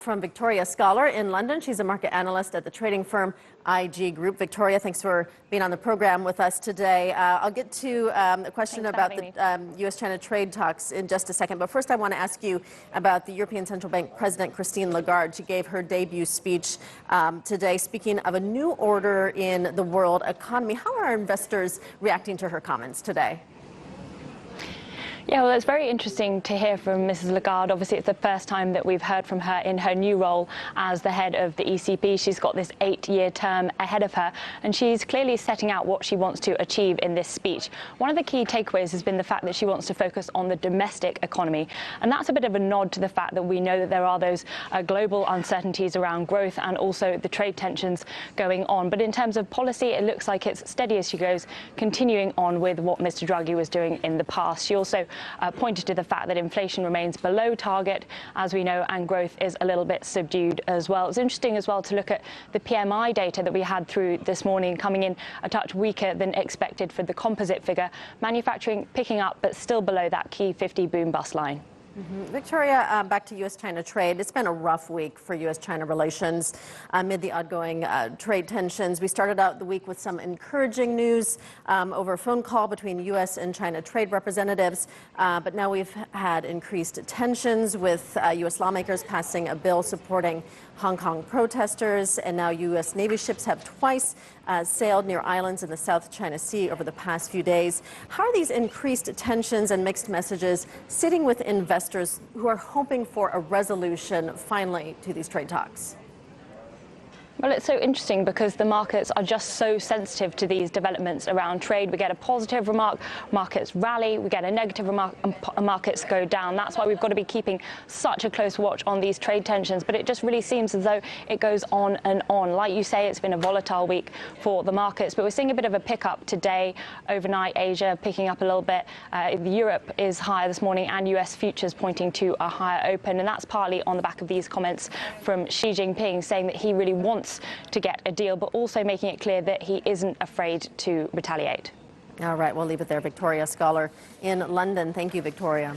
From Victoria Scholar in London. She's a market analyst at the trading firm IG Group. Victoria, thanks for being on the program with us today. I'll get to a question about the U.S.-China trade talks in just a second. But first, I want to ask you about the European Central Bank President Christine Lagarde. She gave her debut speech today, speaking of a new order in the world economy. How are investors reacting to her comments today? Yeah, well, it's very interesting to hear from Mrs. Lagarde. Obviously, it's the first time that we've heard from her in her new role as the head of the ECB. She's got this 8-year term ahead of her, and she's clearly setting out what she wants to achieve in this speech. One of the key takeaways has been the fact that she wants to focus on the domestic economy, and that's a bit of a nod to the fact that we know that there are those global uncertainties around growth and also the trade tensions going on. But in terms of policy, it looks like it's steady as she goes, continuing on with what Mr. Draghi was doing in the past. She also pointed to the fact that inflation remains below target, as we know, and growth is a little bit subdued as well. It's interesting as well to look at the PMI data that we had through this morning, coming in a touch weaker than expected for the composite figure. Manufacturing picking up, but still below that key 50 boom-bust line. Victoria, back to U.S.-China trade. It's been a rough week for U.S.-China relations amid the ongoing trade tensions. We started out the week with some encouraging news over a phone call between U.S. and China trade representatives, but now we've had increased tensions with U.S. lawmakers passing a bill supporting Hong Kong protesters, and now U.S. Navy ships have twice sailed near islands in the South China Sea over the past few days. How are these increased tensions and mixed messages sitting with investors who are hoping for a resolution finally to these trade talks? Well, it's so interesting because the markets are just so sensitive to these developments around trade. We get a positive remark, markets rally. We get a negative remark, and markets go down. That's why we've got to be keeping such a close watch on these trade tensions. But it just really seems as though it goes on and on. Like you say, it's been a volatile week for the markets, but we're seeing a bit of a pickup today. Overnight, Asia picking up a little bit. Europe is higher this morning, and US futures pointing to a higher open. And that's partly on the back of these comments from Xi Jinping, saying that he really wants to get a deal, but also making it clear that he isn't afraid to retaliate. All right, we'll leave it there. Victoria Scholar in London. Thank you, Victoria.